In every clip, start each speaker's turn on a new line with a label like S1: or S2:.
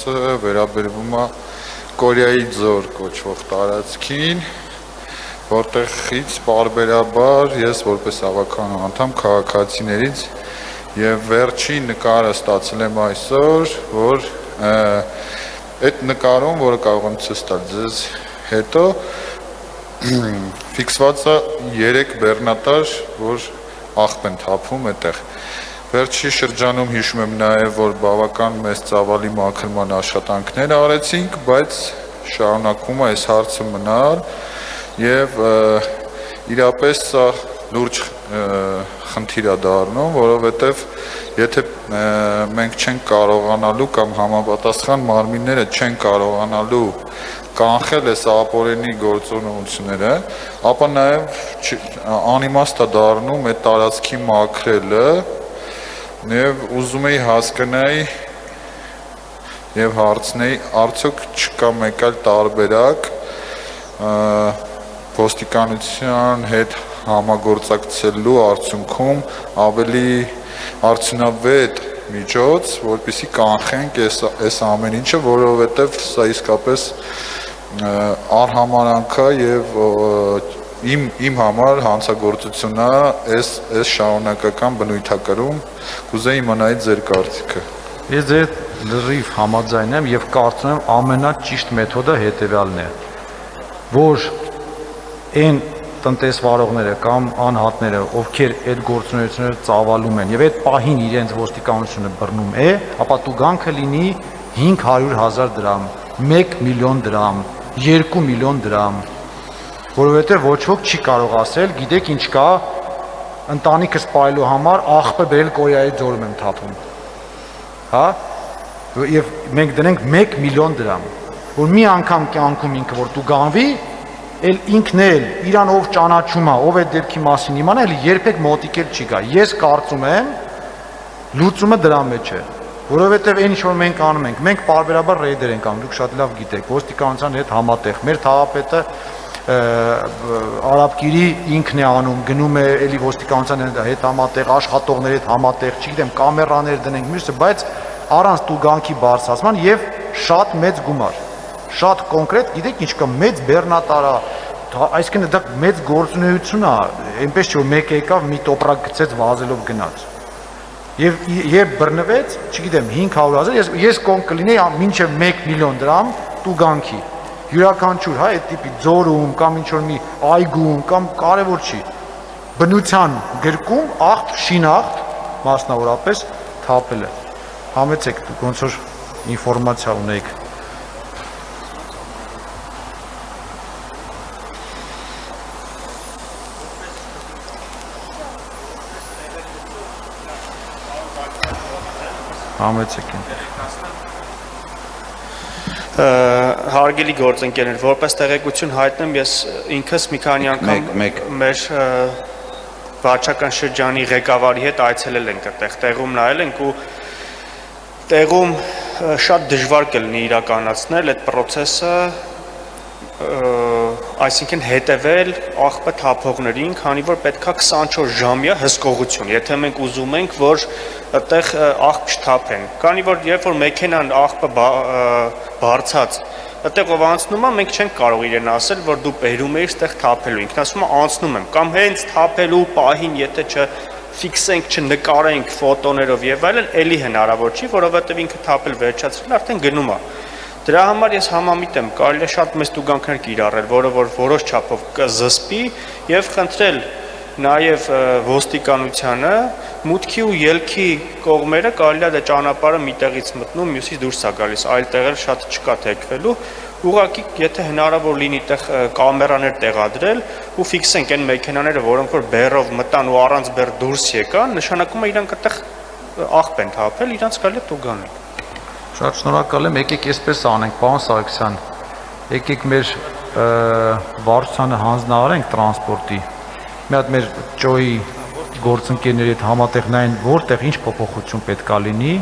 S1: հարցը վերաբերվում է Կորեայի ձոր կոչվող տարածքին, որտեղից պարբերաբար ես որպես ավականու անդամ քաղաքացիներից եւ վերջի նկարը ստացել եմ այսօր, որ այդ նկարում, որը կարող եմ ցույց տալ ձեզ հետո, ֆիքսված է 3 բեռնատար, որ աղբ են թափում այդտեղ։ Վերջի շրջանում հիշում եմ նաև, որ բավական մեծ ծավալի մաքրման աշխատանքներ արեցինք, բայց շարունակում է այս հարցը մնալ եւ իրապես սա լուրջ խնդիր է դառնում, որովհետեւ եթե մենք չենք կարողանալու կամ համապատասխան մարմինները չեն կարողանալու կանխել այս ապօրինի գործունեությունները, ապա նաև անիմաստ է դառնում այդ տարածքի մաքրելը եւ ուզում էի հասկանալ եւ հարցնել, արդյոք չկա մեկ այլ տարբերակ ոստիկանության հետ համագործակցելու արդյունքում ավելի արդյունավետ միջոց, որպեսզի կանխենք այս ամեն ինչը, որովհետեւ սա իսկապես արհամարանք է եւ իմ համար հանցագործությունն է այս շարունակական բնույթակրում, կուզեի իմանալ ձեր կարծիքը։
S2: Ես ձեր լրիվ համաձայն եմ եւ կարծում եմ ամենաճիշտ մեթոդը հետեւյալն է, որ այն տնտեսվարողները կամ անհատները, ովքեր այդ գործունեությունները ծավալում են եւ այդ պահին իրենց ոստիկանությունը բռնում է, ապա տուգանքը լինի 500,000 դրամ, 1 միլիոն դրամ, 2 միլիոն դրամ, որովհետեւ ոչ ոք չի կարող ասել, գիտեք ինչ կա, ընտանիքս սպայելու համար աղբը բերել Կորեայի ձորում եմ թափում, հա, եւ մենք դնենք 1 միլիոն դրամ, որ մի անգամ կյանքում ինքը որ տուգանվի, էլ ինքն էլ իրան ով ճանաչում է, ով այդ դեպքի մասին իմանա, էլ երբեք մոտիկել չի գա։ Ես կարծում եմ լուծումը դրա մեջ է, որովհետև այն ինչ որ մենք անում ենք, մենք պարբերաբար ռեյդեր ենք անում, դուք շատ լավ գիտեք, ոստիկանության հետ համատեղ, մեր թաղապետը Արաբկիրի ինքն է անում, գնում է էլի ոստիկանության հետ համատեղ, աշխատողների հետ համատեղ, չգիտեմ, կամերաներ դնենք, մյուսը, բայց առանց տուգանքի բարձրացման եւ շատ մեծ գումար, շատ կոնկրետ, գիտեք ինչ կա, մեծ բեռնատարա, այսինքն դա մեծ գործունեություն է, այնպես չէ որ մեկը եկավ մի տոպրակ գցեց վազելով գնաց։ Եվ երբ բռնվեց, չգիտեմ, 500,000, ես կլինեի մինչև 1 միլիոն դրամ տուգանքի։ Յուրաքանչյուր, հա, այդ տիպի ձորում կամ ինչ որ մի այգում կամ կարևոր չի։ Բնության գրկում աղբ, շինաղբ, մասնավորապես թափել է։ Համեցեք դուք ոնց որ ինֆորմացիա ունեիք։ Համեցեք ինձ։
S3: Հարգելի գործընկերներ, որպես տեղեկություն հայտնեմ, ես ինքս մի քանի անգամ մեր վարչական շրջանի ղեկավարի հետ այցելել ենք այդտեղ, տեղում նայել ենք ու տեղում շատ դժվար կլինի իրականացնել այդ process-ը, այսինքն հետևել աղբը թափողներին, քանի որ պետքա 24 ժամյա հսկողություն, եթե մենք ուզում ենք, որ այդտեղ աղբ չթափեն, քանի որ երբ որ մեքենան աղբը բարձած, այդտեղ ով անցնում է, մենք չենք կարող իրեն ասել, որ դու բերում ես այդտեղ թափելու, ինքն ասում է անցնում եմ, կամ հենց թափելու պահին, եթե չֆիքսենք, չնկարենք ֆոտոներով եւ այլն, էլի հնարավոր չի, որովհետեւ ինքը թափել վերջացրել, արդեն գնում է։ Դրա համար ես համամիտ եմ, կարելի է շատ մեծ տուգանքներ կիրառել, որը որ որոշ չափով կզսպի եւ խնդրել նաեւ ոստիկանությանը մուտքի ու ելքի կողմերը կարելի է դա ճանապարհը մի տեղից մտնում, մյուսից դուրս է գալիս, այլ տեղեր շատ չկա թեքվելու, ուղղակի եթե հնարավոր լինի տեղ կամերաներ տեղադրել ու ֆիքսենք այն մեքենաները, որոնք որ բեռով մտան ու առանց բեռ դուրս եկան, նշանակում է իրանք այդտեղ աղբ են թափել, իրանք կարելի է տուգանել։
S2: Շատ շնորհակալ եմ, եկեք այսպես անենք, պարոն Սարգսյան, եկեք մեր վարչությանը հանձնարարենք տրանսպորտի, մի հատ մեր ՃՕ-ի գործընկերների հետ համատեղ նայեն, որտեղ ինչ փոփոխություն պետք է լինի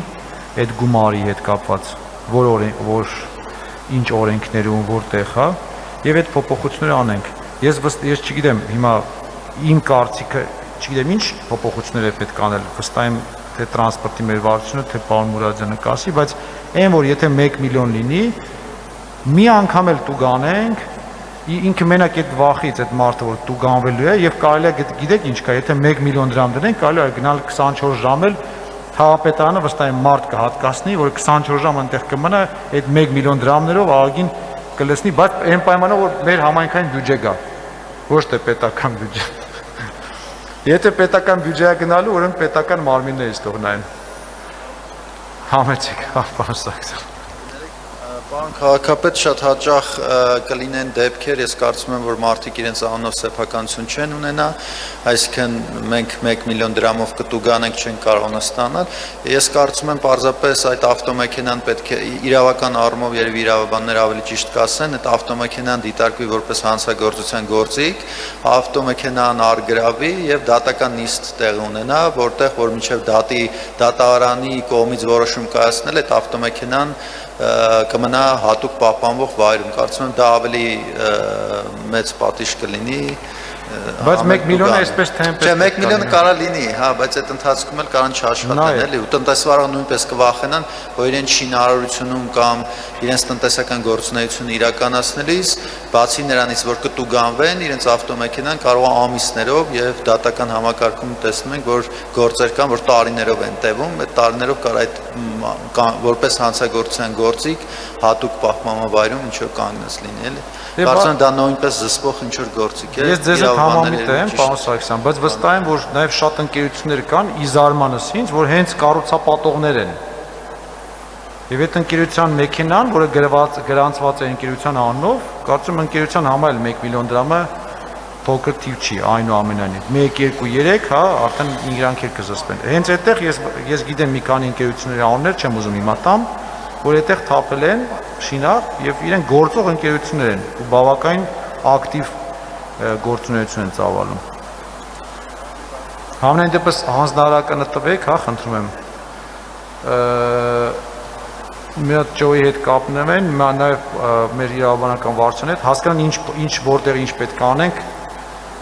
S2: այդ գումարի հետ կապված, որ ինչ օրենքներում, որտեղ, հա, եւ այդ փոփոխությունները անենք։ Ես չգիտեմ, հիմա իմ կարծիքը, չգիտեմ ինչ փոփոխություններ է պետք անել, վստահ եմ թե տրանսպորտի մեր վարչությունը, թե պարոն Մուրադյանը կասի, բայց այն որ եթե 1 միլիոն լինի, մի անգամ էլ տուգ անենք, ինքը մենակ այդ վախից այդ մարդը որ տուգ անվելու է եւ կարելի է գիտեք ինչ կա, եթե 1 միլիոն դրամ դնենք, կարելի է գնալ 24 ժամ էլ Թաղապետարանը վստահ եմ մարդ կհատկացնի, որ 24 ժամ այնտեղ կմնա, այդ 1 միլիոն դրամներով աղագին կլսնի, բայց այն պայմանով որ մեր համայնքային բյուջե գա, ոչ թե պետական բյուջե։ Եթե պետական բյուջեա գնալու, ուրեմն պետական մարմիններից թող նայեն։ Համեցեք, պարոն Սարգսյան։
S4: Պարոն քաղաքապետ, շատ հաճախ կլինեն դեպքեր, ես կարծում եմ, որ մարդիկ իրենց անունով սեփականություն չեն ունենա, այսինքն մենք 1 միլիոն դրամով կտուգ անենք չեն կարող ստանալ։ Ես կարծում եմ պարզապես այդ ավտոմեքենան պետք է իրավական առումով երևի իրավաբաններ ավելի ճիշտ կասեն, այդ ավտոմեքենան դիտարկվի որպես հանցագործության գործիք, ավտոմեքենան արգրավի եւ դատական նիստ տեղ ունենա, որտեղ որ մինչեւ դատարանի կողմից որոշում կայացնել այդ ավտոմեքենան կմնա հատուկ պահպանվող վայրում, կարծում եմ դա ավելի մեծ պատիժ կլինի։
S2: Բայց 1 միլիոնը այսպես թե այնպես։
S4: Չէ, 1 միլիոնը կարա լինի, հա, բայց այդ ընթացքում էլ կարան չաշխատեն, էլի, ու տնտեսվարան նույնպես կվախենան, որ իրենց շինարարությունում կամ իրենց տնտեսական գործունեությունը իրականացնելիս, բացի նրանից, որ կտուգանվեն, իրենց ավտոմեքենան կարող է ամիսներով եւ դատական համակարգում տեսնում ենք, որ գործեր կան, որ տարիներով են տևում, այդ տարիներով կար այդ որպես հանցագործության գործիք հատուկ պահպանման վայրում ինչ որ կանգնած լինի, էլի։ Կարծում եմ դա նույնպես զսպող ինչ որ գործիք է։
S2: Ես ձեզ հետ համամիտ եմ, պարոն Սարգսյան, բայց վստահ եմ, որ նաև շատ ընկերություններ կան, ի զարմանս ինձ, որ հենց կառուցապատողներ են։ Եվ այդ ընկերության մեքենան, որը գրանցված է ընկերության անունով, կարծում եմ ընկերության համար էլ 1 միլիոն դրամը փոքր թիվ չի, այնուամենայնիվ 1, 2, 3, հա, արդեն իրանք էլ կզսպեն։ Հենց այդտեղ ես գիտեմ մի քանի ընկերությունների անուններ, չեմ ուզում հիմա տամ, որ այդտեղ թափել են շինար եւ իրենք գործող ընկերություններ են ու բավականին ակտիվ գործունեություն են ծավալում։ Համենայն դեպս հանձնարարականը տվեք, հա, խնդրում եմ։ Մի հատ Ջոյի հետ կապնեմ են, նաև մեր իրավաբանական վարչության հետ, հասկանան ինչ որտեղ ինչ պետք է անենք,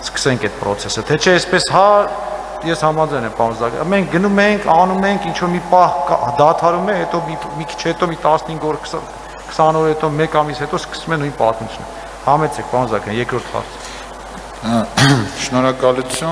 S2: սկսենք այդ process-ը։ Թե չէ, այսպես հա, ես համաձայն եմ, պարոն Զագ, մենք գնում ենք, անում ենք, ինչ որ մի պահ դադարում է, հետո մի քիչ հետո մի 15 օր 20 օր հետո 1 ամիս հետո սկսում է նույն պատմությունը։ Համեցեք, պարոն Զագ, երկրորդ հարց։
S1: Շնորհակալություն։